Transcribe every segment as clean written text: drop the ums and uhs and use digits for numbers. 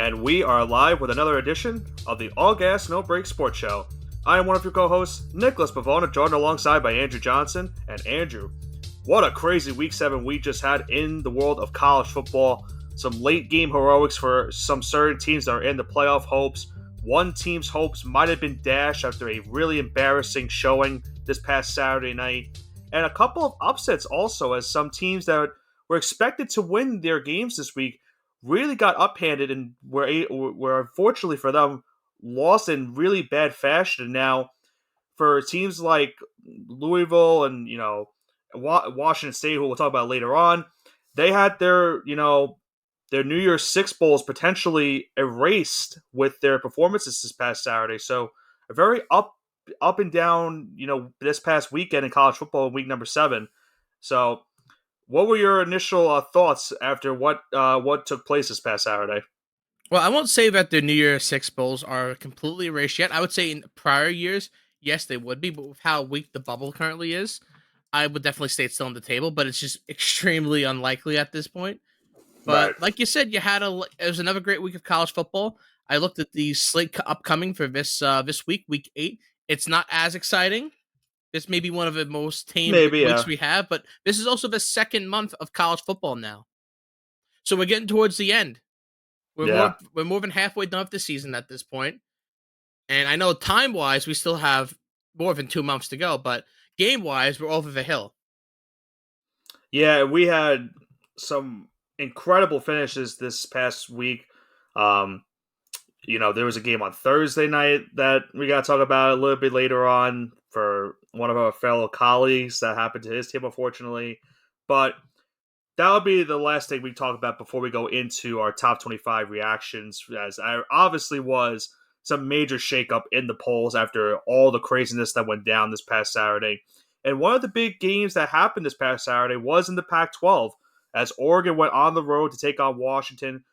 And we are live with another edition of the All Gas No Break Sports Show. I am one of your co-hosts, Nicholas Pavona, joined alongside by Andrew Johnson. And Andrew, what a crazy Week 7 we just had in the world of college football. Some late game heroics for some certain teams that are in the playoff hopes. One team's hopes might have been dashed after a really embarrassing showing this past Saturday night. And a couple of upsets also, as some teams that were expected to win their games this week really got uphanded and were unfortunately for them lost in really bad fashion. And now for teams like Louisville and Washington State, who we'll talk about later on, they had their New Year's Six bowls potentially erased with their performances this past Saturday. So a very up and down, this past weekend in college football, week number 7. So what were your initial thoughts after what took place this past Saturday? Well, I won't say that the New Year's Six bowls are completely erased yet. I would say in prior years, yes, they would be, but with how weak the bubble currently is, I would definitely say it's still on the table, but it's just extremely unlikely at this point. Right. But like you said, it was another great week of college football. I looked at the slate upcoming for this week, week 8. It's not as exciting. This may be one of the most tame Maybe, weeks yeah. we have, but this is also the second month of college football now. So we're getting towards the end. Yeah. We're more than halfway done with the season at this point. And I know time wise we still have more than 2 months to go, but game wise we're over the hill. Yeah, we had some incredible finishes this past week. Um, there was a game on Thursday night that we got to talk about a little bit later on for one of our fellow colleagues that happened to his team, unfortunately. But that'll be the last thing we talk about before we go into our top 25 reactions, as there obviously was some major shakeup in the polls after all the craziness that went down this past Saturday. And one of the big games that happened this past Saturday was in the Pac-12, as Oregon went on the road to take on Washington.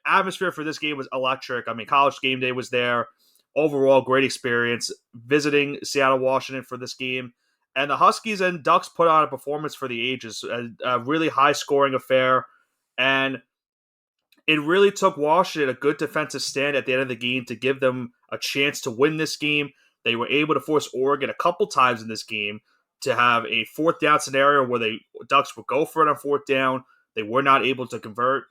Atmosphere for this game was electric. I mean, College Game Day was there. Overall, great experience visiting Seattle, Washington for this game. And the Huskies and Ducks put on a performance for the ages, a really high-scoring affair. And it really took Washington a good defensive stand at the end of the game to give them a chance to win this game. They were able to force Oregon a couple times in this game to have a fourth down scenario where the Ducks would go for it on fourth down. They were not able to convert.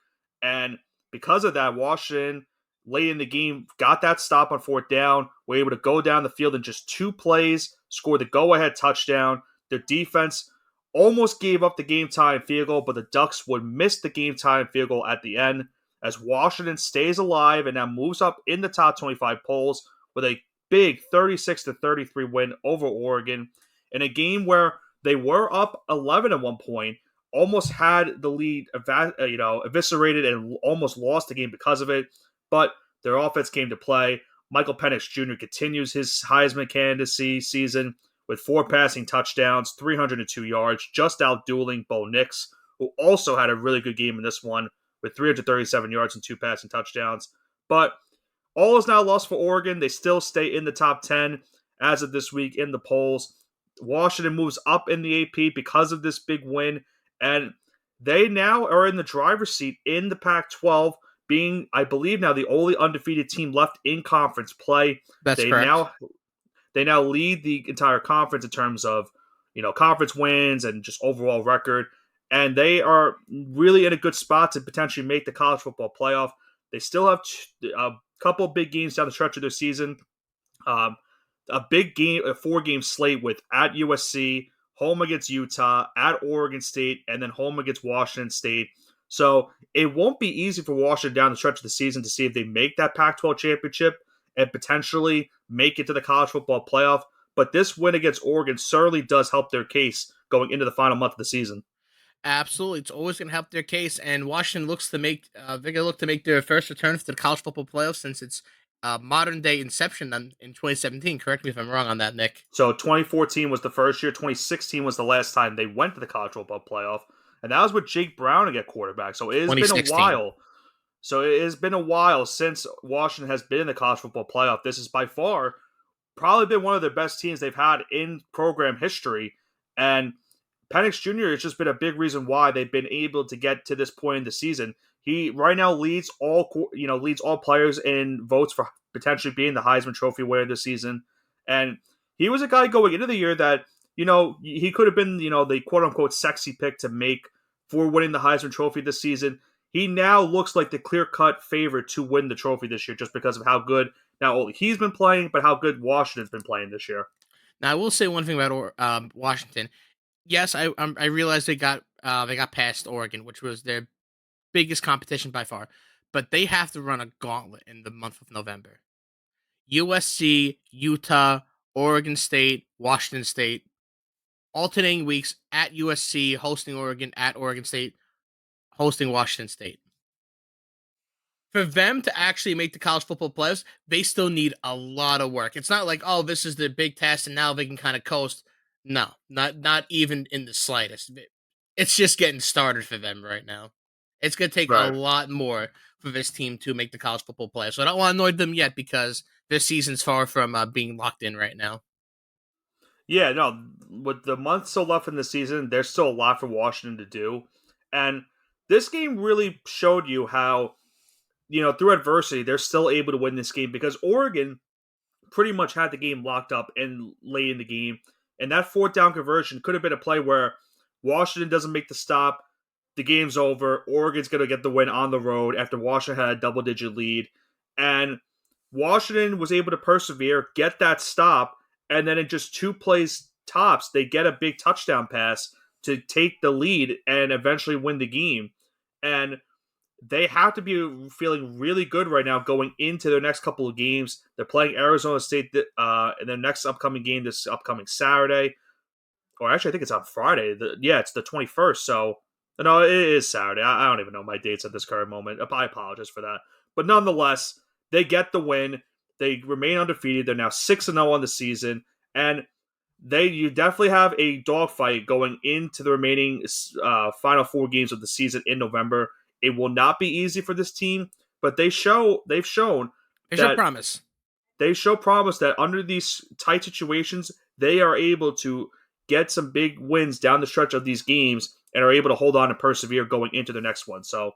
And because of that, Washington, late in the game, got that stop on fourth down, were able to go down the field in just 2 plays, score the go-ahead touchdown. Their defense almost gave up the game-time field goal, but the Ducks would miss the game-time field goal at the end, as Washington stays alive and now moves up in the top 25 polls with a big 36-33 win over Oregon in a game where they were up 11 at one point, almost had the lead eviscerated and almost lost the game because of it, but their offense came to play. Michael Penix Jr. continues his Heisman candidacy season with 4 passing touchdowns, 302 yards, just out-dueling Bo Nix, who also had a really good game in this one with 337 yards and 2 passing touchdowns. But all is now lost for Oregon. They still stay in the top 10 as of this week in the polls. Washington moves up in the AP because of this big win, and they now are in the driver's seat in the Pac-12, being, I believe, now the only undefeated team left in conference play. That's They correct. now lead the entire conference in terms of conference wins and just overall record, and they are really in a good spot to potentially make the college football playoff. They still have a couple of big games down the stretch of their season. A big game, a 4-game slate with at USC, home against Utah, at Oregon State, and then home against Washington State. So it won't be easy for Washington down the stretch of the season to see if they make that Pac-12 championship and potentially make it to the college football playoff. But this win against Oregon certainly does help their case going into the final month of the season. Absolutely, it's always going to help their case, and Washington looks to make they're going to look to make their first return to the college football playoffs since its modern day inception in 2017. Correct me if I'm wrong on that, Nick. So 2014 was the first year. 2016 was the last time they went to the college football playoff. And that was with Jake Browning at quarterback. So it has been a 2016. while. So it has been a while since Washington has been in the college football playoff. This is by far probably been one of the best teams they've had in program history. And Penix Jr. has just been a big reason why they've been able to get to this point in the season. He right now leads leads all players in votes for potentially being the Heisman Trophy winner this season. And he was a guy going into the year that he could have been the quote unquote sexy pick to make for winning the Heisman Trophy this season. He now looks like the clear cut favorite to win the trophy this year just because of how good not only he's been playing, but how good Washington's been playing this year. Now, I will say one thing about Washington. Yes, I realized they got past Oregon, which was their biggest competition by far, but they have to run a gauntlet in the month of November. USC, Utah, Oregon State, Washington State, alternating weeks at USC, hosting Oregon, at Oregon State, hosting Washington State. For them to actually make the college football playoffs, they still need a lot of work. It's not like, oh, this is the big test and now they can kind of coast. No, not even in the slightest. It's just getting started for them right now. It's going to take a Right. lot more for this team to make the college football playoffs. So I don't want to annoy them yet because this season's far from being locked in right now. Yeah, no, with the month still left in the season, there's still a lot for Washington to do. And this game really showed you how, through adversity, they're still able to win this game because Oregon pretty much had the game locked up and late in the game. And that fourth down conversion could have been a play where Washington doesn't make the stop, the game's over. Oregon's going to get the win on the road after Washington had a double digit lead. And Washington was able to persevere, get that stop, and then in just 2 plays tops, they get a big touchdown pass to take the lead and eventually win the game. And they have to be feeling really good right now going into their next couple of games. They're playing Arizona State in their next upcoming game this upcoming Saturday, or actually I think it's on Friday. It's the 21st. So no, it is Saturday. I don't even know my dates at this current moment. I apologize for that, but nonetheless, they get the win. They remain undefeated. They're now 6-0 on the season, and you definitely have a dogfight going into the remaining final 4 games of the season in November. It will not be easy for this team, but they've shown There's your that promise. they show promise that under these tight situations, they are able to get some big wins down the stretch of these games and are able to hold on and persevere going into the next one. So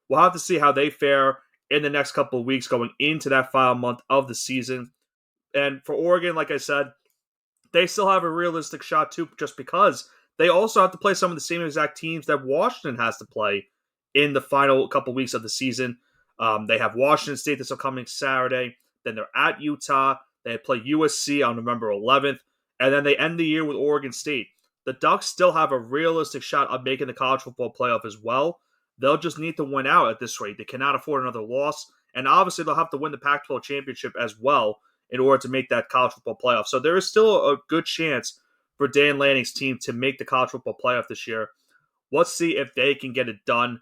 we'll have to see how they fare in the next couple of weeks going into that final month of the season. And for Oregon, like I said, they still have a realistic shot too, just because they also have to play some of the same exact teams that Washington has to play in the final couple weeks of the season. They have Washington State this upcoming Saturday. Then they're at Utah. They play USC on November 11th. And then they end the year with Oregon State. The Ducks still have a realistic shot of making the college football playoff as well. They'll just need to win out at this rate. They cannot afford another loss. And obviously, they'll have to win the Pac 12 championship as well in order to make that college football playoff. So there is still a good chance for Dan Lanning's team to make the college football playoff this year. Let's see if they can get it done.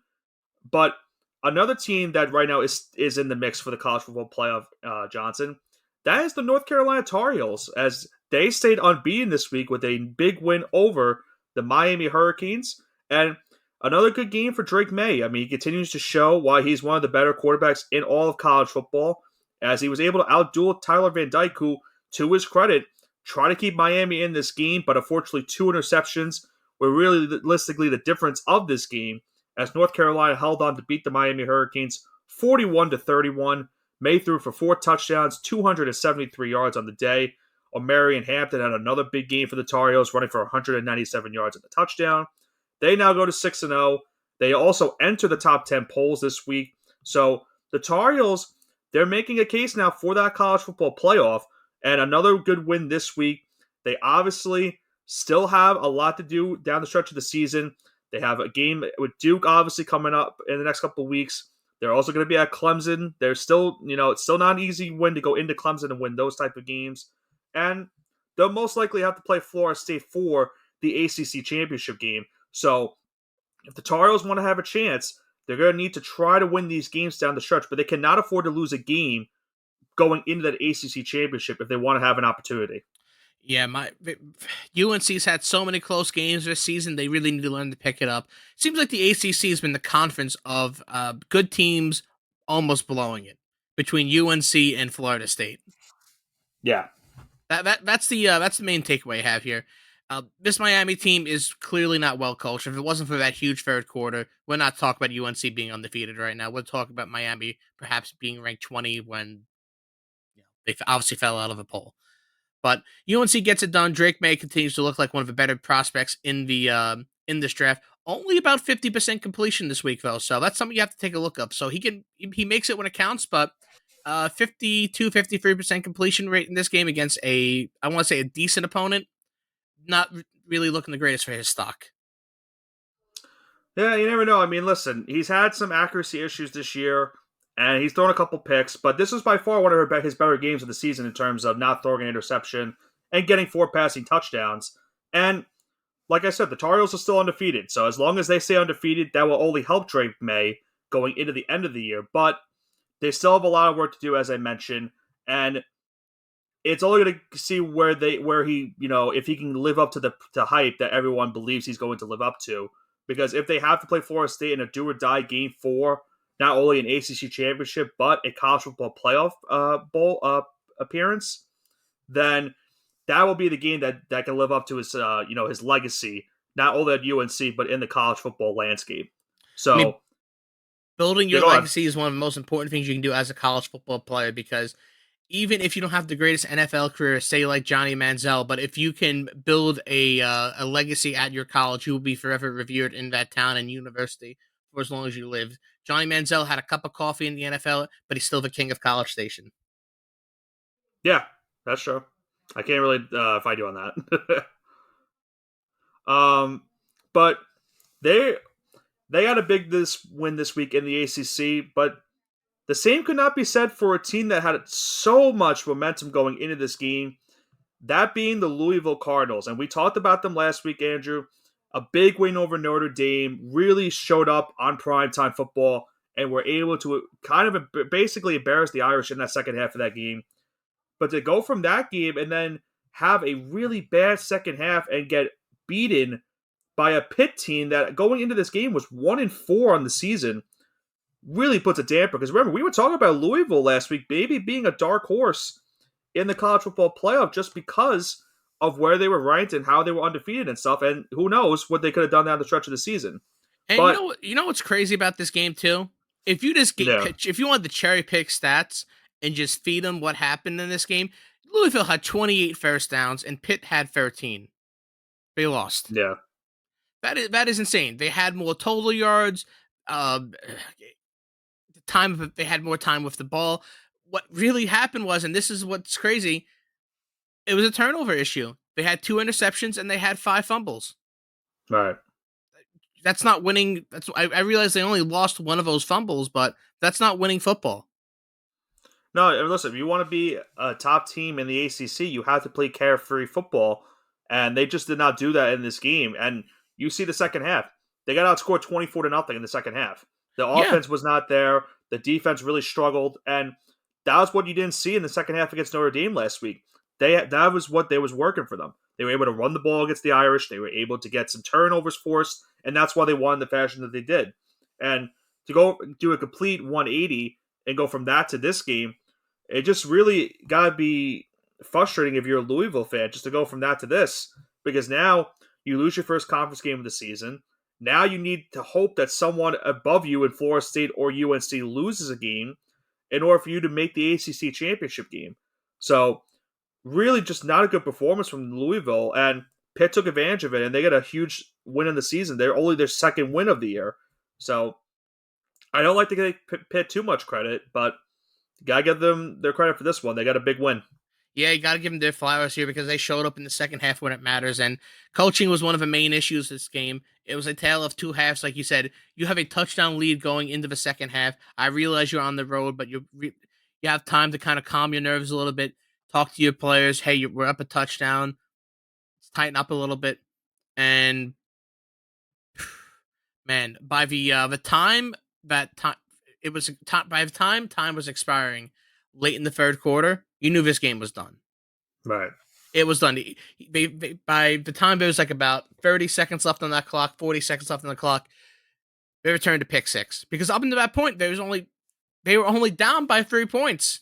But another team that right now is in the mix for the college football playoff, Johnson, that is the North Carolina Tar Heels, as they stayed unbeaten this week with a big win over the Miami Hurricanes. And another good game for Drake May. I mean, he continues to show why he's one of the better quarterbacks in all of college football, as he was able to outduel Tyler Van Dyke, who, to his credit, tried to keep Miami in this game, but unfortunately 2 interceptions were realistically the difference of this game, as North Carolina held on to beat the Miami Hurricanes 41-31. May threw for 4 touchdowns, 273 yards on the day. Omarion Hampton had another big game for the Tar Heels, running for 197 yards and a touchdown. They now go to 6-0. They also enter the top 10 polls this week. So the Tar Heels, they're making a case now for that college football playoff, and another good win this week. They obviously still have a lot to do down the stretch of the season. They have a game with Duke obviously coming up in the next couple of weeks. They're also going to be at Clemson. They're still, it's still not an easy win to go into Clemson and win those type of games. And they'll most likely have to play Florida State for the ACC championship game. So if the Tar Heels want to have a chance, they're going to need to try to win these games down the stretch, but they cannot afford to lose a game going into that ACC championship if they want to have an opportunity. Yeah, UNC's had so many close games this season. They really need to learn to pick it up. Seems like the ACC has been the conference of good teams almost blowing it between UNC and Florida State. Yeah. That's the main takeaway I have here. This Miami team is clearly not well coached. If it wasn't for that huge third quarter, we're not talking about UNC being undefeated right now. We're talking about Miami perhaps being ranked 20 when they obviously fell out of a poll. But UNC gets it done. Drake May continues to look like one of the better prospects in this draft. Only about 50% completion this week, though, so that's something you have to take a look up. So he makes it when it counts, but 52, 53% completion rate in this game against I want to say a decent opponent. Not really looking the greatest for his stock. Yeah, you never know. I mean, listen, he's had some accuracy issues this year, and he's thrown a couple picks, but this was by far one of his better games of the season in terms of not throwing an interception and getting 4 passing touchdowns. And like I said, the Tar Heels are still undefeated, so as long as they stay undefeated, that will only help Drake May going into the end of the year. But they still have a lot of work to do, as I mentioned, and it's only going to see where he if he can live up to the hype that everyone believes he's going to live up to. Because if they have to play Florida State in a do or die game for not only an ACC championship but a college football playoff bowl appearance, then that will be the game that can live up to his his legacy, not only at UNC but in the college football landscape. I mean, So building yeah, your go ahead. legacy is one of the most important things you can do as a college football player because even if you don't have the greatest NFL career, say like Johnny Manziel, but if you can build a legacy at your college, you will be forever revered in that town and university for as long as you live. Johnny Manziel had a cup of coffee in the NFL, but he's still the king of College Station. Yeah, that's true. I can't really fight you on that. But they they had a big this win this week in the ACC, but the same could not be said for a team that had so much momentum going into this game, that being the Louisville Cardinals. And we talked about them last week, Andrew. A big win over Notre Dame, really showed up on primetime football and were able to kind of basically embarrass the Irish in that second half of that game. But to go from that game and then have a really bad second half and get beaten by a Pitt team that going into this game was 1-4 on the season really puts a damper. Because remember, we were talking about Louisville last week, maybe being a dark horse in the college football playoff just because of where they were ranked and how they were undefeated and stuff. And who knows what they could have done down the stretch of the season. And But you know what's crazy about this game too? If you just yeah, if you wanted to cherry pick stats and just feed them what happened in this game, Louisville had 28 first downs and Pitt had 13. They lost. yeah. That is insane. They had more total yards. Um, they had more time with the ball. What really happened was, and this is what's crazy, it was a turnover issue. They had 2 interceptions and they had 5 fumbles. All right. That's not winning. I realize they only lost one of those fumbles, but that's not winning football. No, listen, if you want to be a top team in the ACC, you have to play carefree football. And they just did not do that in this game. And you see the second half. They got outscored 24-0 in the second half. The Yeah, offense was not there. The defense really struggled. And that was what you didn't see in the second half against Notre Dame last week. That was what they was working for them. They were able to run the ball against the Irish. They were able to get some turnovers forced, and that's why they won in the fashion that they did. And to go do a complete 180 and go from that to this game, it just really gotta be frustrating if you're a Louisville fan just to go from that to this, because now you lose your first conference game of the season. Now you need to hope that someone above you in Florida State or UNC loses a game in order for you to make the ACC championship game. So really just not a good performance from Louisville, and Pitt took advantage of it, and they got a huge win in the season. They're only their second win of the year. So I don't like to give Pitt too much credit, but gotta give them their credit for this one. They got a big win. yeah, you got to give them their flowers here because they showed up in the second half when it matters. And coaching was one of the main issues this game. It was a tale of two halves, like you said. You have a touchdown lead going into the second half. I realize you're on the road, but you have time to kind of calm your nerves a little bit. Talk to your players. Hey, we're up a touchdown. Let's tighten up a little bit. And man, by the time that time it was by the time was expiring late in the third quarter, you knew this game was done. Right. It was done. By the time there was like about 30 seconds left on that clock, 40 seconds left on the clock, they returned to pick six because up until that point, they were only down by 3 points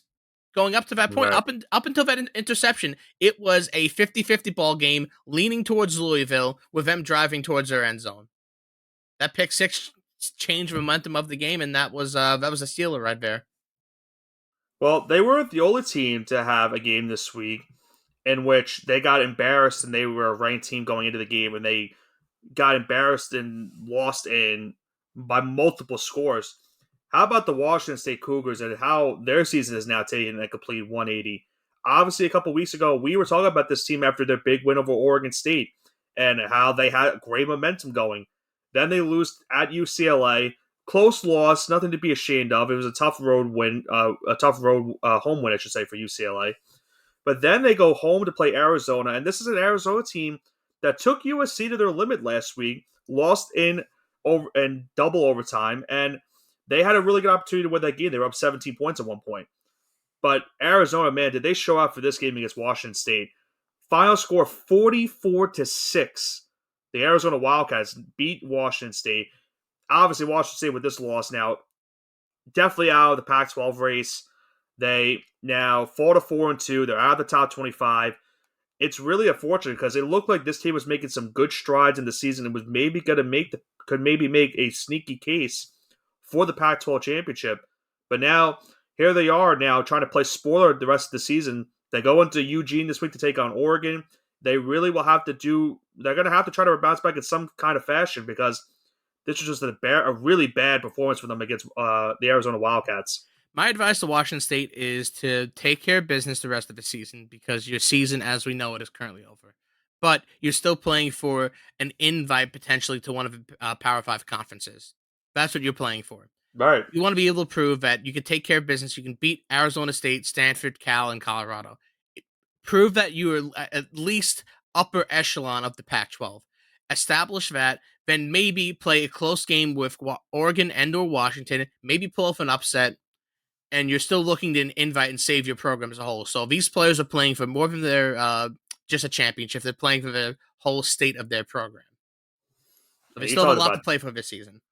Going up to that point, Right. up until that interception, it was a 50-50 ball game, leaning towards Louisville with them driving towards their end zone. That pick six changed momentum of the game, and that was a stealer right there. Well, they were the only team to have a game this week in which they got embarrassed and they were a ranked team going into the game and they got embarrassed and lost in by multiple scores. How about the Washington State Cougars and how their season is now taking a complete 180? Obviously, a couple weeks ago, we were talking about this team after their big win over Oregon State and how they had great momentum going. Then they lose at UCLA. Close loss, nothing to be ashamed of. It was a tough road win, a tough road home win, I should say, for UCLA. But then they go home to play Arizona, and this is an Arizona team that took USC to their limit last week, lost in double overtime, and they had a really good opportunity to win that game. They were up 17 points at one point. But Arizona, man, did they show out for this game against Washington State? Final score 44-6. The Arizona Wildcats beat Washington State. Obviously, Washington State with this loss now definitely out of the Pac-12 race. They now 4-4-2. They're out of the top 25. It's really unfortunate because it looked like this team was making some good strides in the season and was maybe going to could maybe make a sneaky case for the Pac-12 championship. But now here they are now trying to play spoiler the rest of the season. They go into Eugene this week to take on Oregon. They really will have to do. They're going to have to try to bounce back in some kind of fashion because this was just a really bad performance for them against the Arizona Wildcats. My advice to Washington State is to take care of business the rest of the season because your season, as we know it, is currently over. But you're still playing for an invite potentially to one of the Power Five conferences. That's what you're playing for. Right. You want to be able to prove that you can take care of business. You can beat Arizona State, Stanford, Cal, and Colorado. Prove that you are at least upper echelon of the Pac-12. Establish that, then maybe play a close game with Oregon and/or Washington. Maybe pull off an upset, and you're still looking to invite and save your program as a whole. So these players are playing for more than their just a championship. They're playing for the whole state of their program. So they And you still have talked a lot to about play for this season.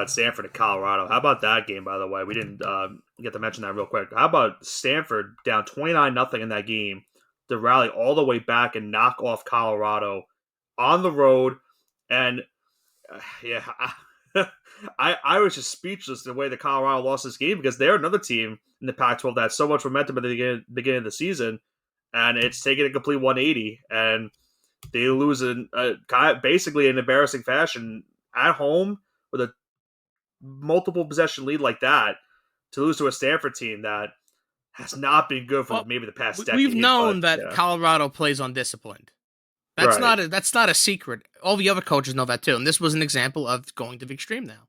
Stanford and Colorado. How about that game? By the way, we didn't get to mention that real quick. How about Stanford down 29-0 in that game to rally all the way back and knock off Colorado on the road? And yeah, I was just speechless the way that Colorado lost this game because they're another team in the Pac-12 that had so much momentum at the beginning of the season, and it's taken a complete 180, and they lose in basically an embarrassing fashion at home with a multiple possession lead like that to lose to a Stanford team that has not been good for Well, maybe the past we've decade. But known that yeah, Colorado plays undisciplined. right. That's not a secret. All the other coaches know that too. And this was an example of going to the extreme now.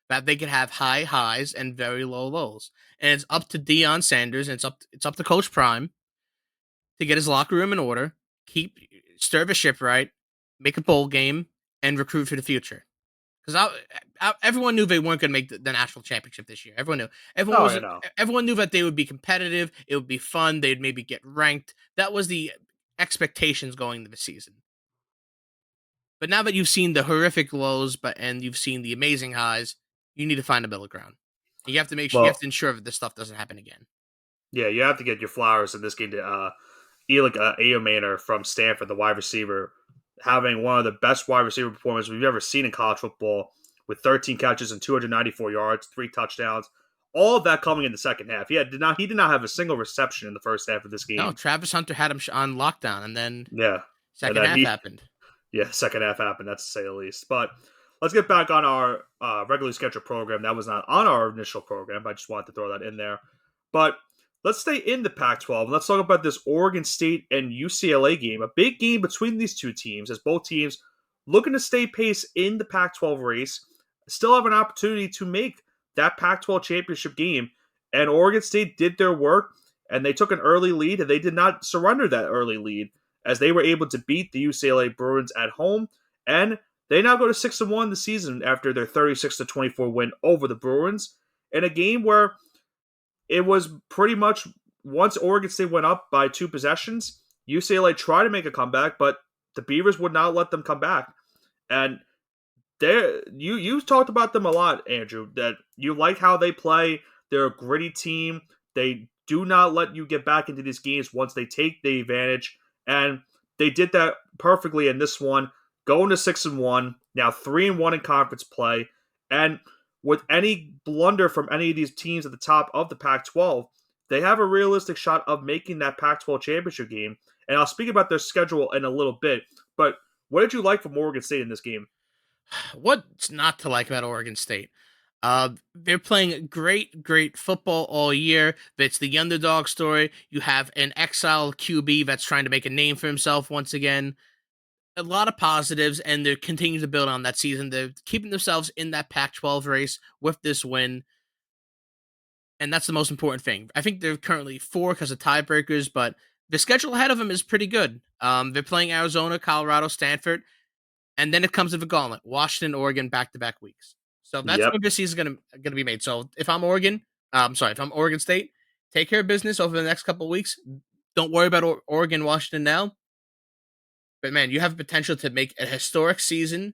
That they could have high highs and very low lows. And it's up to Deion Sanders and it's up to Coach Prime to get his locker room in order, keep stir the ship right, make a bowl game, and recruit for the future. Because everyone knew they weren't going to make the national championship this year. Everyone knew. Oh, I know. Everyone knew that they would be competitive. It would be fun. They'd maybe get ranked. That was the expectations going into the season. But now that you've seen the horrific lows, and you've seen the amazing highs, you need to find a middle ground. You have to make sure you have Well, to ensure that this stuff doesn't happen again. yeah, you have to get your flowers in this game to Elick Ayomaner from Stanford, the wide receiver, having one of the best wide receiver performances we've ever seen in college football with 13 catches and 294 yards, 3 touchdowns. All of that coming in the second half. He did not have a single reception in the first half of this No, game. Travis Hunter had him on lockdown, and then Yeah. And second then half happened. second half happened, that's to say the least. But let's get back on our regularly scheduled program. That was not on our initial program, but I just wanted to throw that in there. But let's stay in the Pac-12 and let's talk about this Oregon State and UCLA game. A big game between these two teams as both teams looking to stay pace in the Pac-12 race, still have an opportunity to make that Pac-12 championship game. And Oregon State did their work and they took an early lead and they did not surrender that early lead as they were able to beat the UCLA Bruins at home. And they now go to 6-1 this season after their 36-24 win over the Bruins in a game where it was pretty much once Oregon State went up by 2 possessions, UCLA tried to make a comeback, but the Beavers would not let them come back. And you talked about them a lot, Andrew, that you like how they play. They're a gritty team. They do not let you get back into these games once they take the advantage. And they did that perfectly in this one, going to 6-1, now 3-1 in conference play. And with any blunder from any of these teams at the top of the Pac 12, they have a realistic shot of making that Pac 12 championship game. And I'll speak about their schedule in a little bit. But what did you like from Oregon State in this game? What's not to like about Oregon State? They're playing great football all year. It's the underdog story. You have an exile QB that's trying to make a name for himself once again. A lot of positives, and they're continuing to build on that season. They're keeping themselves in that Pac-12 race with this win, and that's the most important thing. I think they're currently four because of tiebreakers, but the schedule ahead of them is pretty good. They're playing Arizona, Colorado, Stanford, and then it comes to the gauntlet: Washington, Oregon, back-to-back weeks. So that's Yep. where this season's gonna be made. So if I'm Oregon, if I'm Oregon State, take care of business over the next couple of weeks. Don't worry about Oregon, Washington now. But man, you have potential to make a historic season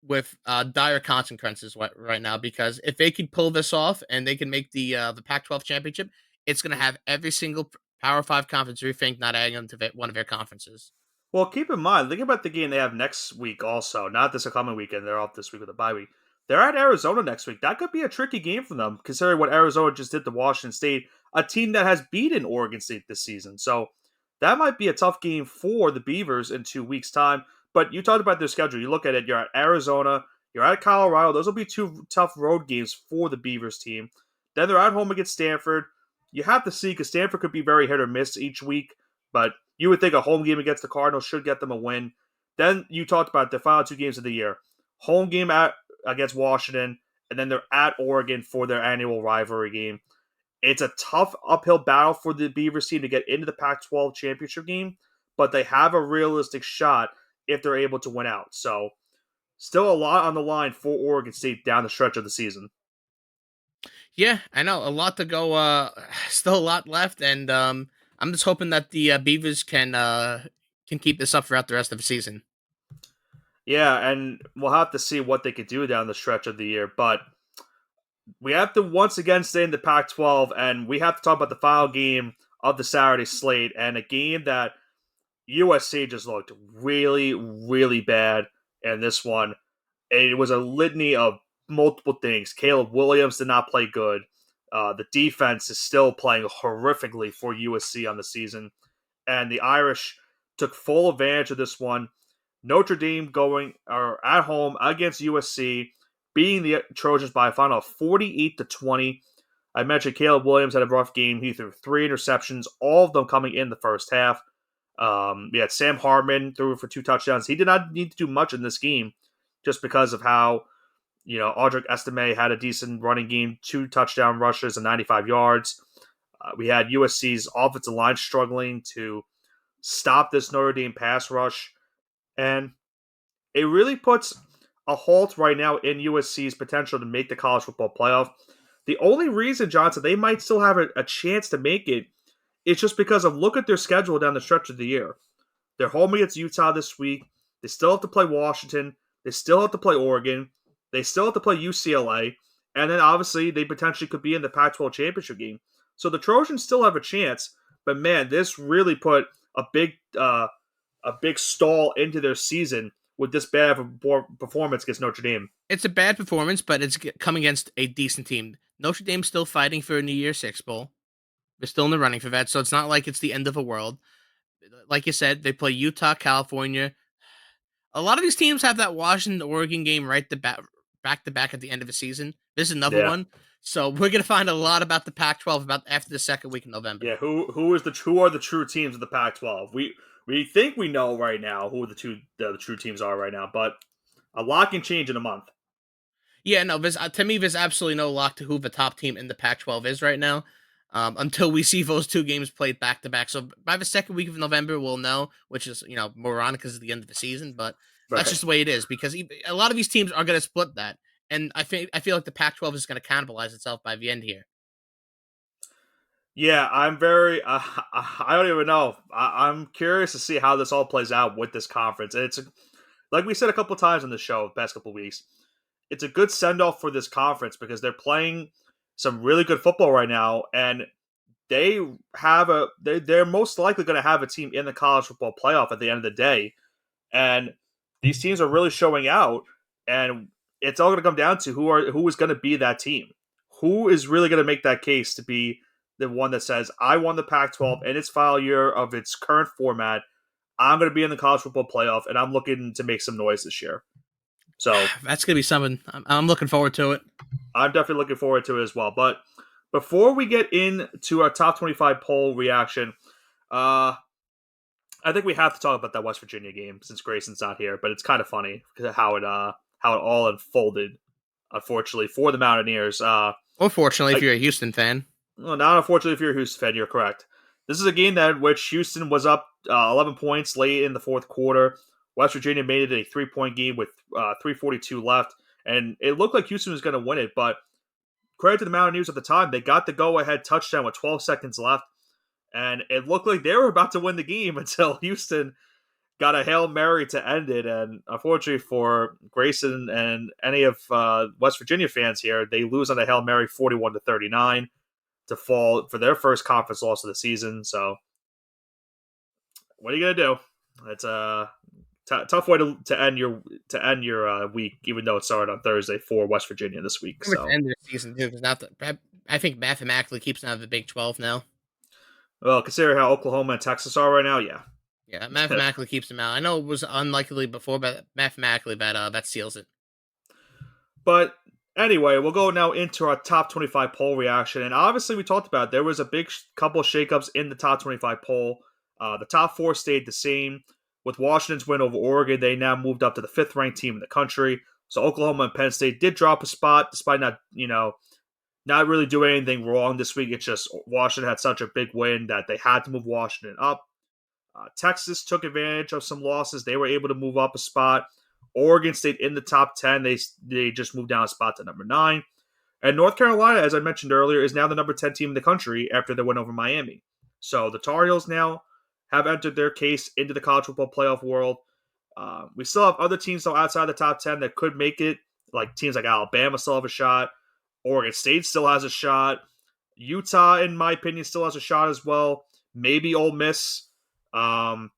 with dire consequences right now, because if they can pull this off and they can make the Pac-12 championship, it's going to have every single Power Five conference rethink not adding them to one of their conferences. Well, keep in mind, think about the game they have next week also. Not this coming weekend. They're off this week with a bye week. They're at Arizona next week. That could be a tricky game for them, considering what Arizona just did to Washington State, a team that has beaten Oregon State this season. So that might be a tough game for the Beavers in 2 weeks' time. But you talked about their schedule. You look at it, you're at Arizona, you're at Colorado. Those will be two tough road games for the Beavers team. Then they're at home against Stanford. You have to see, because Stanford could be very hit or miss each week. But you would think a home game against the Cardinals should get them a win. Then you talked about the final 2 games of the year. Home game against Washington, and then they're at Oregon for their annual rivalry game. It's a tough uphill battle for the Beavers team to get into the Pac 12 championship game, but they have a realistic shot if they're able to win out. So, still a lot on the line for Oregon State down the stretch of the season. Yeah, I know a lot to go. Still a lot left, and I'm just hoping that the Beavers can keep this up throughout the rest of the season. Yeah, and we'll have to see what they could do down the stretch of the year. But we have to once again stay in the Pac 12, and we have to talk about the final game of the Saturday slate, and a game that USC just looked really bad in this one. It was a litany of multiple things. Caleb Williams did not play good. The defense is still playing horrifically for USC on the season, and the Irish took full advantage of this one. Notre Dame going or at home against USC, beating the Trojans by a final of 48-20. I mentioned Caleb Williams had a rough game. He threw 3 interceptions, all of them coming in the first half. We had Sam Hartman threw for 2 touchdowns. He did not need to do much in this game just because of how, Audric Estime had a decent running game, 2 touchdown rushes and 95 yards. We had USC's offensive line struggling to stop this Notre Dame pass rush. And it really puts a halt right now in USC's potential to make the college football playoff. The only reason, Johnson, they might still have a chance to make it is just because of look at their schedule down the stretch of the year. They're home against Utah this week. They still have to play Washington. They still have to play Oregon. They still have to play UCLA. And then obviously they potentially could be in the Pac 12 championship game. So the Trojans still have a chance. But man, this really put a big stall into their season with this bad of a performance against Notre Dame. It's a bad performance, but it's coming against a decent team. Notre Dame's still fighting for a New Year's Six bowl. They're still in the running for that, so it's not like it's the end of the world. Like you said, they play Utah, California. A lot of these teams have that Washington Oregon game right back to back at the end of the season. This is another Yeah. one. So we're gonna find a lot about the Pac-12 about after the second week in November. Yeah, who are the true teams of the Pac-12? We think we know right now who the true teams are right now, but a lot can change in a month. Yeah, no, to me, there's absolutely no lock to who the top team in the Pac-12 is right now, until we see those two games played back to back. So by the second week of November, we'll know, which is moronic because it's the end of the season, but that's Right. just the way it is because a lot of these teams are going to split that, and I feel like the Pac-12 is going to cannibalize itself by the end here. Yeah, I'm very. I don't even know. I'm curious to see how this all plays out with this conference, and like we said a couple times on the show the past couple weeks. It's a good send off for this conference because they're playing some really good football right now, and they they're most likely going to have a team in the college football playoff at the end of the day, and these teams are really showing out, and it's all going to come down to who is going to be that team, who is really going to make that case to be the one that says I won the Pac-12 in its final year of its current format. I'm going to be in the college football playoff, and I'm looking to make some noise this year. So That's gonna be something. I'm looking forward to it. I'm definitely looking forward to it as well. But before we get into our top 25 poll reaction, uh, I think we have to talk about that West Virginia game since Grayson's not here. But it's kind of funny how it all unfolded. Unfortunately for the Mountaineers, Or fortunately, if like, you're a Houston fan, well, not unfortunately if you're a Houston fan, you're correct. This is a game that which Houston was up 11 points late in the fourth quarter. West Virginia made it a 3-point game with 3:42 left, and it looked like Houston was going to win it. But credit to the Mountaineers at the time, they got the go-ahead touchdown with 12 seconds left, and it looked like they were about to win the game until Houston got a Hail Mary to end it. And unfortunately for Grayson and any of West Virginia fans here, they lose on a Hail Mary 41-39 to fall for their first conference loss of the season. So what are you gonna do? It's a tough way to end your week, even though it started on Thursday for West Virginia this week. to So end the season too, because not that I think mathematically keeps them out of the Big 12 now. well, considering how Oklahoma and Texas are right now, yeah. Yeah, mathematically keeps them out. I know it was unlikely before, but mathematically that seals it. But anyway, we'll go now into our top 25 poll reaction. And obviously, we talked about it. There was a big couple of shakeups in the top 25 poll. The top four stayed the same. With Washington's win over Oregon, they now moved up to the fifth ranked team in the country. So Oklahoma and Penn State did drop a spot, despite not really doing anything wrong this week. It's just Washington had such a big win that they had to move Washington up. Texas took advantage of some losses. They were able to move up a spot. Oregon stayed in the top 10. They just moved down a spot to number 9. And North Carolina, as I mentioned earlier, is now the number 10 team in the country after they went over Miami. So the Tar Heels now have entered their case into the college football playoff world. We still have other teams though outside the top 10 that could make it, like teams like Alabama still have a shot. Oregon State still has a shot. Utah, in my opinion, still has a shot as well. Maybe Ole Miss. But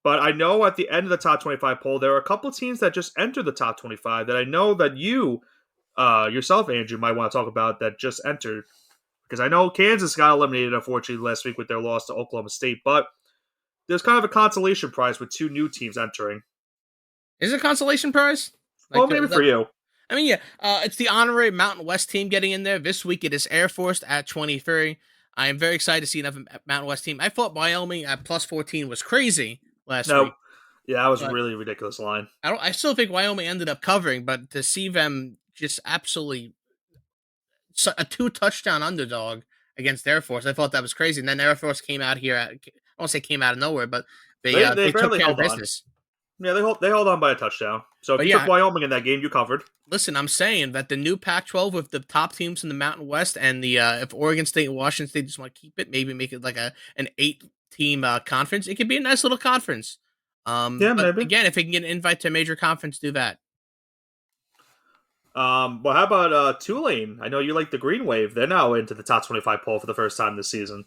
I know at the end of the top 25 poll, there are a couple of teams that just entered the top 25 that I know that you, yourself, Andrew, might want to talk about that just entered. Because I know Kansas got eliminated, unfortunately, last week with their loss to Oklahoma State. But there's kind of a consolation prize with two new teams entering. Is it a consolation prize? Well, maybe for you. I mean, yeah, it's the honorary Mountain West team getting in there. This week it is Air Force at 23. I am very excited to see another Mountain West team. I thought Wyoming at plus 14 was crazy last week. Yeah, that was a really ridiculous line. I still think Wyoming ended up covering, but to see them just absolutely a 2-touchdown underdog against Air Force, I thought that was crazy. And then Air Force came out here. I won't say came out of nowhere, but they took care of business. Yeah, they held on by a touchdown. So if you took Wyoming in that game, you covered. Listen, I'm saying that the new Pac-12 with the top teams in the Mountain West, and the if Oregon State and Washington State just want to keep it, maybe make it like an 8-team conference. It could be a nice little conference. Yeah, but maybe. Again, if they can get an invite to a major conference, do that. Well, how about Tulane? I know you like the Green Wave. They're now into the top 25 poll for the first time this season.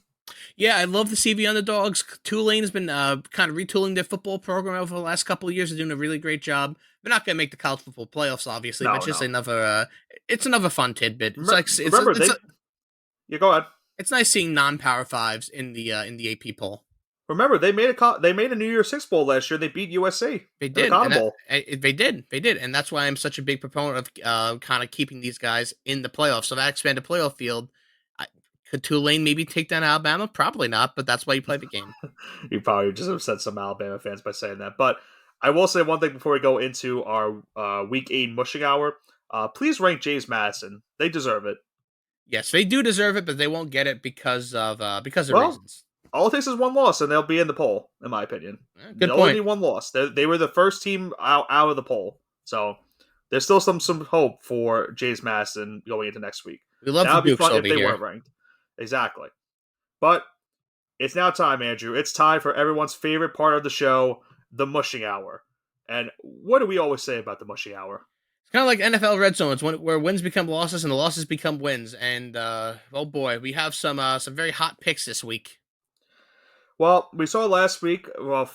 Yeah, I love to see the underdogs. Tulane has been kind of retooling their football program over the last couple of years. They're doing a really great job. They're not going to make the college football playoffs, obviously, but just another. It's another fun tidbit. Yeah, go ahead. It's nice seeing non-power fives in the AP poll. Remember, they made a New Year's Six bowl last year. They beat USC. They did. They did, and that's why I'm such a big proponent of kind of keeping these guys in the playoffs. So that expanded playoff field. Could Tulane maybe take down Alabama? Probably not, but that's why you play the game. You probably just upset some Alabama fans by saying that. But I will say one thing before we go into our Week 8 Mushing Hour. Please rank James Madison. They deserve it. Yes, they do deserve it, but they won't get it because of reasons. All it takes is one loss, and they'll be in the poll, in my opinion. Good They'll point. only need one loss. They were the first team out of the poll. So there's still some hope for James Madison going into next week. We love the Dukes over here. If they weren't ranked. Exactly. But it's now time, Andrew. It's time for everyone's favorite part of the show, the Mushing Hour. And what do we always say about the Mushing Hour? Kind of like NFL red zones, where wins become losses and the losses become wins. And oh boy, we have some very hot picks this week. Well, we saw last week. Well,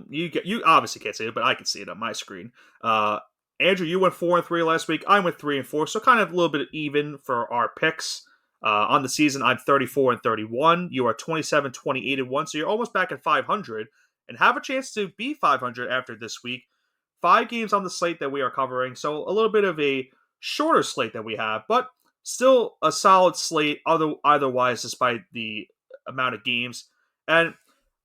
you obviously can't see it, but I can see it on my screen. Uh, Andrew, you went 4-3 last week. I went 3-4, so kind of a little bit even for our picks. On the season, I'm 34-31. You are 27-28-1, so you're almost back at 500, and have a chance to be 500 after this week. 5 games on the slate that we are covering, so a little bit of a shorter slate that we have, but still a solid slate. Otherwise, despite the amount of games, and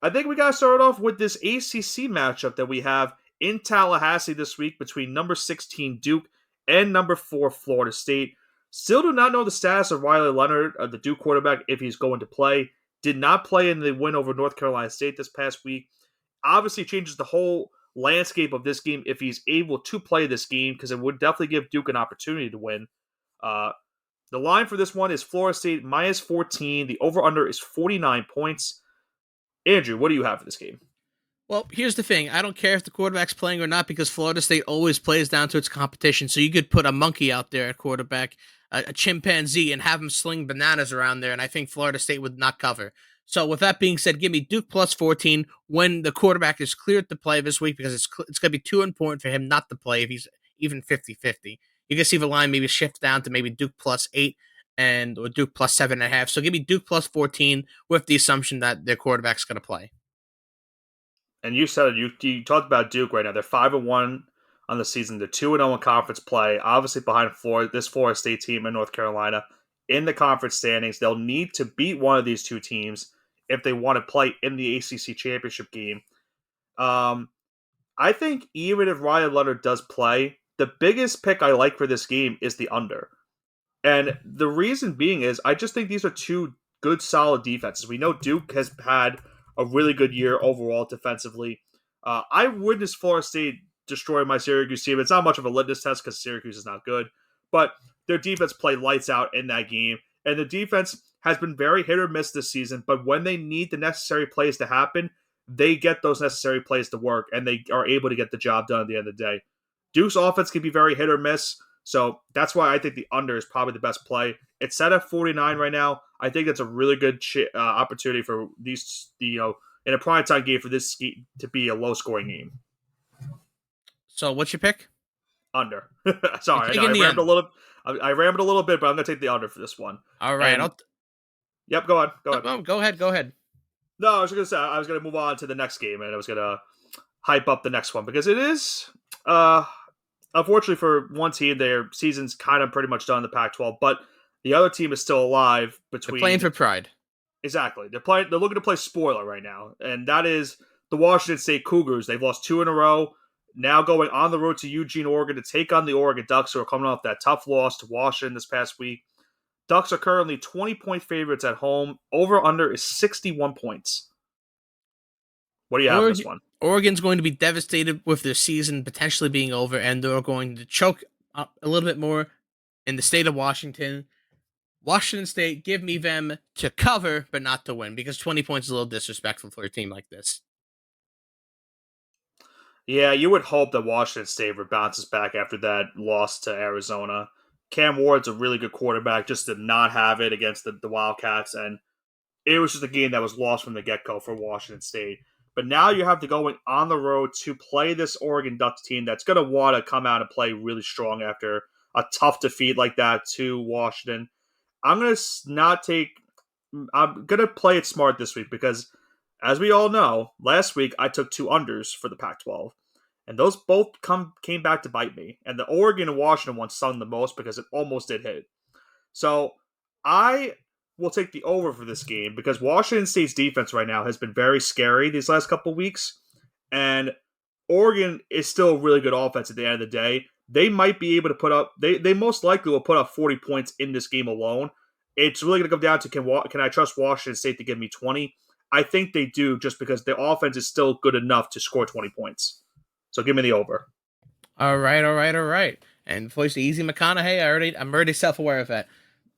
I think we got to start off with this ACC matchup that we have in Tallahassee this week between number 16 Duke and number 4 Florida State. Still do not know the status of Riley Leonard, the Duke quarterback, if he's going to play. Did not play in the win over North Carolina State this past week. Obviously changes the whole landscape of this game if he's able to play this game, because it would definitely give Duke an opportunity to win. Uh, the line for this one is Florida State minus 14. The over-under is 49 points. Andrew, what do you have for this game? Well, here's the thing. I don't care if the quarterback's playing or not because Florida State always plays down to its competition. So you could put a monkey out there at quarterback, a chimpanzee, and have him sling bananas around there, and I think Florida State would not cover. So with that being said, give me Duke plus 14 when the quarterback is cleared to play this week because it's going to be too important for him not to play if he's even 50-50. You can see the line maybe shift down to maybe Duke plus 8 and or Duke plus 7.5. So give me Duke plus 14 with the assumption that their quarterback's going to play. And you said it. You talked about Duke right now. They're 5-1 on the season. They're 2-0 in conference play. Obviously behind this Florida State team in North Carolina in the conference standings. They'll need to beat one of these two teams if they want to play in the ACC championship game. I think even if Ryan Leonard does play, the biggest pick I like for this game is the under. And the reason being is I just think these are two good, solid defenses. We know Duke has had a really good year overall defensively. I witnessed Florida State destroy my Syracuse team. It's not much of a litmus test because Syracuse is not good, but their defense played lights out in that game. And the defense has been very hit or miss this season, but when they need the necessary plays to happen, they get those necessary plays to work, and they are able to get the job done at the end of the day. Duke's offense can be very hit or miss, so that's why I think the under is probably the best play. It's set at 49 right now. I think that's a really good opportunity for these, in a primetime game for this to be a low scoring game. So what's your pick? Under. You're Sorry, I know taking the under. I rambled a little bit, but I'm going to take the under for this one. All right. And yep, go on. Go No, ahead. no, go ahead. Go ahead. No, I was going to say I was going to move on to the next game, and I was going to hype up the next one because it is. Unfortunately for one team, their season's kind of pretty much done in the Pac-12, but the other team is still alive. They're playing for pride. Exactly. They're looking to play spoiler right now, and that is the Washington State Cougars. They've lost 2 in a row. Now going on the road to Eugene, Oregon to take on the Oregon Ducks, who are coming off that tough loss to Washington this past week. Ducks are currently 20-point favorites at home. Over/under is 61 points. What do you have in this one? Oregon's going to be devastated with their season potentially being over, and they're going to choke up a little bit more in the state of Washington. Washington State, give me them to cover, but not to win, because 20 points is a little disrespectful for a team like this. Yeah, you would hope that Washington State bounces back after that loss to Arizona. Cam Ward's a really good quarterback, just to not have it against the Wildcats, and it was just a game that was lost from the get-go for Washington State. But now you have to go on the road to play this Oregon Ducks team that's going to want to come out and play really strong after a tough defeat like that to Washington. I'm going to play it smart this week because, as we all know, last week I took 2 unders for the Pac-12. And those both came back to bite me. And the Oregon and Washington one stung the most because it almost did hit. So I will take the over for this game because Washington State's defense right now has been very scary these last couple weeks. And Oregon is still a really good offense at the end of the day. They might be able to put up, they most likely will put up 40 points in this game alone. It's really going to come down to can I trust Washington State to give me 20? I think they do just because the offense is still good enough to score 20 points. So give me the over. All right. And voice Easy McConaughey, I'm already self-aware of that.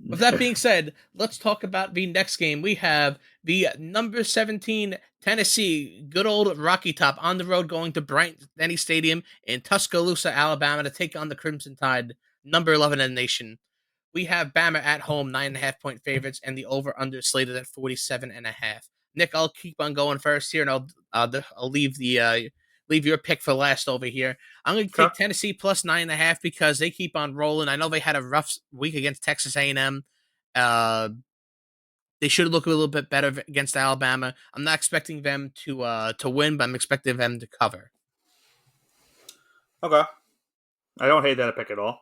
With that being said, let's talk about the next game. We have the number 17 Tennessee, good old Rocky Top, on the road going to Bryant Denny Stadium in Tuscaloosa, Alabama, to take on the Crimson Tide, number 11 in the nation. We have Bama at home, 9.5 point favorites, and the over under slated at 47.5. Nick, I'll keep on going first here, and I'll leave your pick for last over here. I'm going to Okay. take Tennessee plus 9.5 because they keep on rolling. I know they had a rough week against Texas A&M. Uh, they should look a little bit better against Alabama. I'm not expecting them to win, but I'm expecting them to cover. Okay. I don't hate that pick at all.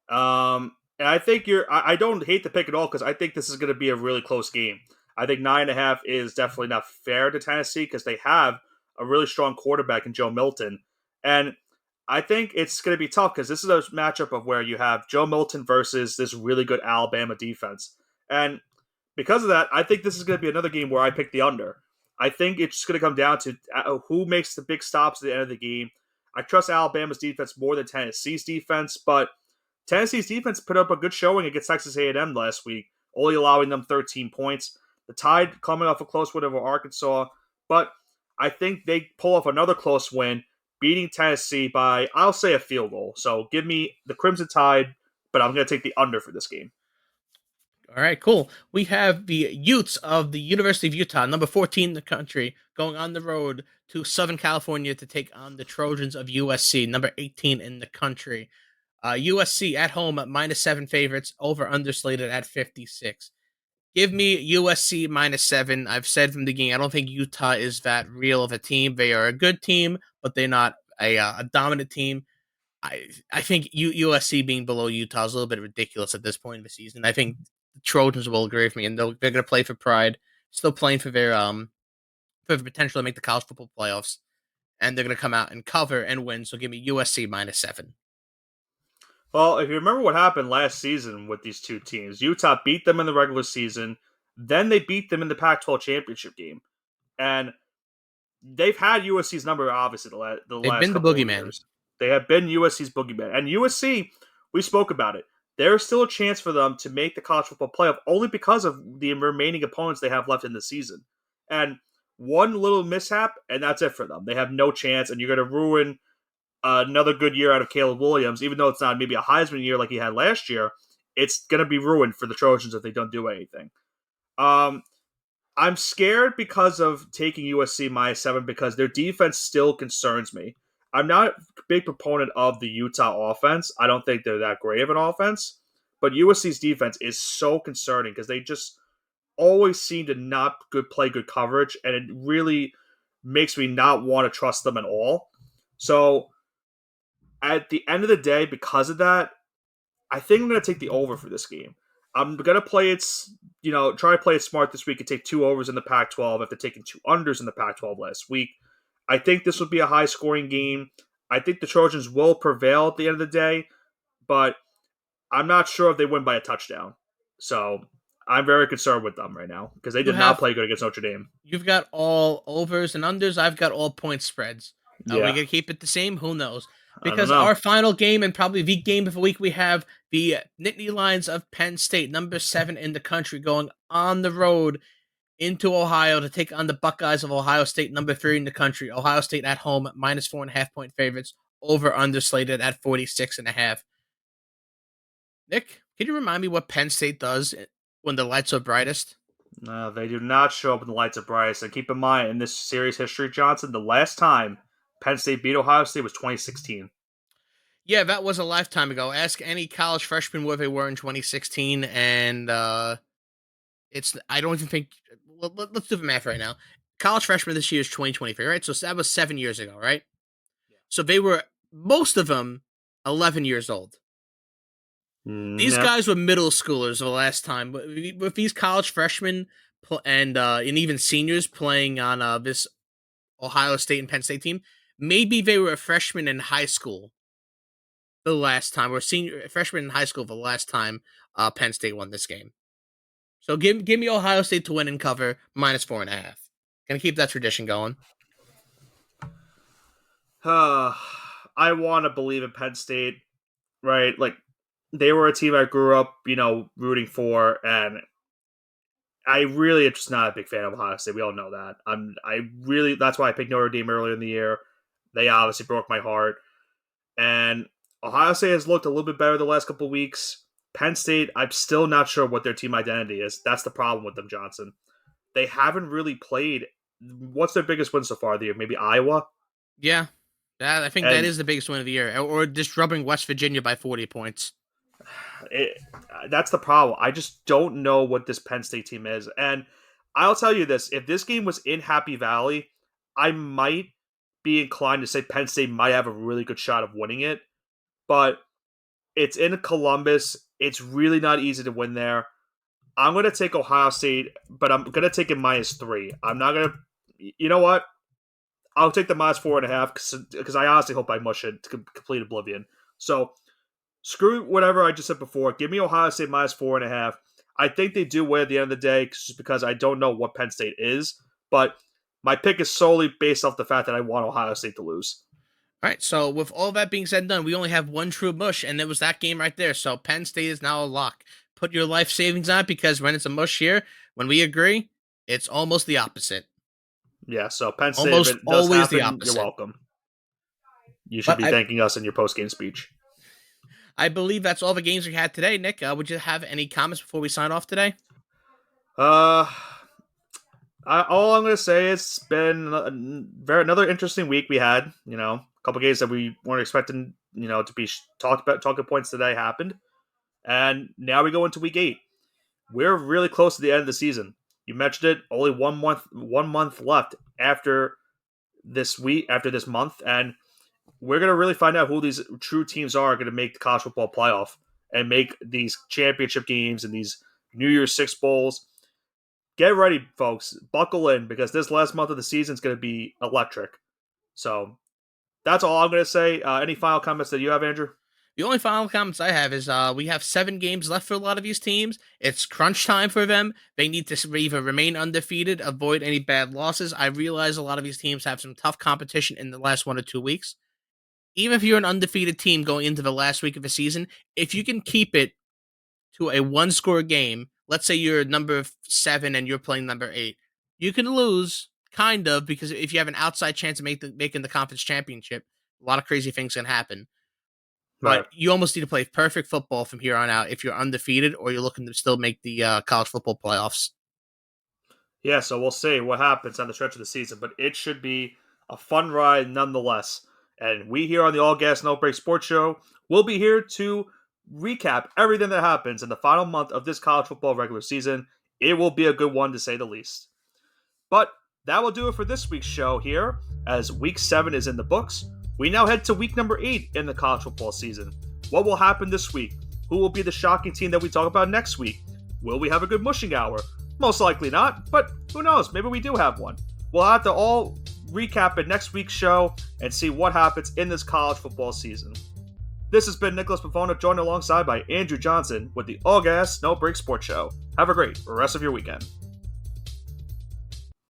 And I think I don't hate the pick at all because I think this is going to be a really close game. I think 9.5 is definitely not fair to Tennessee because they have a really strong quarterback in Joe Milton, and I think it's going to be tough because this is a matchup of where you have Joe Milton versus this really good Alabama defense, and because of that, I think this is going to be another game where I pick the under. I think it's going to come down to who makes the big stops at the end of the game. I trust Alabama's defense more than Tennessee's defense, but Tennessee's defense put up a good showing against Texas A&M last week, only allowing them 13 points. The Tide coming off a close win over Arkansas, but I think they pull off another close win, beating Tennessee by, I'll say, a field goal. So give me the Crimson Tide, but I'm going to take the under for this game. All right, cool. We have the Utes of the University of Utah, number 14 in the country, going on the road to Southern California to take on the Trojans of USC, number 18 in the country. USC at home at -7 favorites, over underslated at 56. Give me USC -7. I've said from the beginning, I don't think Utah is that real of a team. They are a good team, but they're not a dominant team. I think USC being below Utah is a little bit ridiculous at this point in the season. I think the Trojans will agree with me, and they're going to play for pride, still playing for their for the potential to make the college football playoffs, and they're going to come out and cover and win. So give me USC -7. Well, if you remember what happened last season with these two teams, Utah beat them in the regular season, then they beat them in the Pac-12 championship game, and they've had USC's number obviously the They've last been the couple of boogeyman. years. They have been USC's boogeyman, and USC, we spoke about it. There's still a chance for them to make the college football playoff only because of the remaining opponents they have left in the season. And one little mishap, and that's it for them. They have no chance, and you're going to ruin another good year out of Caleb Williams, even though it's not maybe a Heisman year like he had last year. It's going to be ruined for the Trojans if they don't do anything. Um, I'm scared because of taking USC -7 because their defense still concerns me. I'm not a big proponent of the Utah offense. I don't think they're that great of an offense, but USC's defense is so concerning because they just always seem to not play good coverage, and it really makes me not want to trust them at all. So at the end of the day, because of that, I think I'm going to take the over for this game. I'm going to play it, try to play it smart this week and take two overs in the Pac 12 after taking two unders in the Pac 12 last week. I think this would be a high scoring game. I think the Trojans will prevail at the end of the day, but I'm not sure if they win by a touchdown. So I'm very concerned with them right now because they You did not have play good against Notre Dame. You've got all overs and unders. I've got all point spreads. Are we Yeah, gonna keep it the same? Who knows? I don't Because know. our final game and probably the game of the week, we have the Nittany Lions of Penn State, number 7 in the country, going on the road into Ohio to take on the Buckeyes of Ohio State, number 3 in the country. Ohio State at home, -4.5 point favorites, over underslated at 46.5. Nick, can you remind me what Penn State does when the lights are brightest? No, they do not show up in the lights of Bryce. And keep in mind, in this series history, Johnson, the last time Penn State beat Ohio State was 2016. Yeah, that was a lifetime ago. Ask any college freshman where they were in 2016, and it's I don't even think. Let's do the math right now. College freshman this year is 2023, right? So that was 7 years ago, right? So they were most of them 11 years old. These Yep. guys were middle schoolers the last time. With these college freshmen and even seniors playing on this Ohio State and Penn State team, maybe they were a freshman in high school the last time, or senior freshman in high school the last time Penn State won this game. So give me Ohio State to win and cover -4.5. Gonna keep that tradition going. I want to believe in Penn State, right? Like, they were a team I grew up, rooting for, and I really am just not a big fan of Ohio State. We all know that. That's why I picked Notre Dame earlier in the year. They obviously broke my heart. And Ohio State has looked a little bit better the last couple of weeks. Penn State, I'm still not sure what their team identity is. That's the problem with them, Johnson. They haven't really played. What's their biggest win so far of the year? Maybe Iowa? Yeah, I think that And is the biggest win of the year, or disrupting West Virginia by 40 points. it, that's the problem. I just don't know what this Penn State team is. And I'll tell you this, if this game was in Happy Valley, I might be inclined to say Penn State might have a really good shot of winning it. But it's in Columbus. It's really not easy to win there. I'm going to take Ohio State, but I'm going to take it -3. I'm not going to. You know what? I'll take the -4.5 because I honestly hope I mush it to complete oblivion. So screw whatever I just said before. Give me Ohio State -4.5. I think they do win at the end of the day just because I don't know what Penn State is. But my pick is solely based off the fact that I want Ohio State to lose. All right, so with all that being said and done, we only have one true mush, and it was that game right there. So Penn State is now a lock. Put your life savings on it because when it's a mush here, when we agree, it's almost the opposite. Yeah, so Penn State, if Almost it does always the happen, you're opposite. welcome. You should But be thanking us in your post-game speech. I believe that's all the games we had today. Nick, would you have any comments before we sign off today? Uh, all I'm going to say is it's been another interesting week we had. A couple games that we weren't expecting, to be talking points today happened. And now we go into week 8. We're really close to the end of the season. You mentioned it, only 1 month left after this month. And we're going to really find out who these true teams are going to make the college football playoff and make these championship games and these New Year's Six Bowls. Get ready, folks. Buckle in because this last month of the season is going to be electric. So that's all I'm going to say. Any final comments that you have, Andrew? The only final comments I have is we have 7 games left for a lot of these teams. It's crunch time for them. They need to either remain undefeated, avoid any bad losses. I realize a lot of these teams have some tough competition in the last 1 or 2 weeks. Even if you're an undefeated team going into the last week of the season, if you can keep it to a 1-score game, let's say you're number 7 and you're playing number 8, you can lose, kind of, because if you have an outside chance of making the conference championship, a lot of crazy things can happen. Right. But you almost need to play perfect football from here on out if you're undefeated or you're looking to still make the college football playoffs. Yeah, so we'll see what happens on the stretch of the season, but it should be a fun ride nonetheless. And we here on the All Gas No Break Sports Show will be here to recap everything that happens in the final month of this college football regular season. It will be a good one to say the least. But that will do it for this week's show here, as week 7 is in the books. We now head to week number 8 in the college football season. What will happen this week? Who will be the shocking team that we talk about next week? Will we have a good mushing hour? Most likely not, but who knows? Maybe we do have one. We'll have to all recap it next week's show and see what happens in this college football season. This has been Nicholas Pavona, joined alongside by Andrew Johnson with the All Gas No Break Sports Show. Have a great rest of your weekend.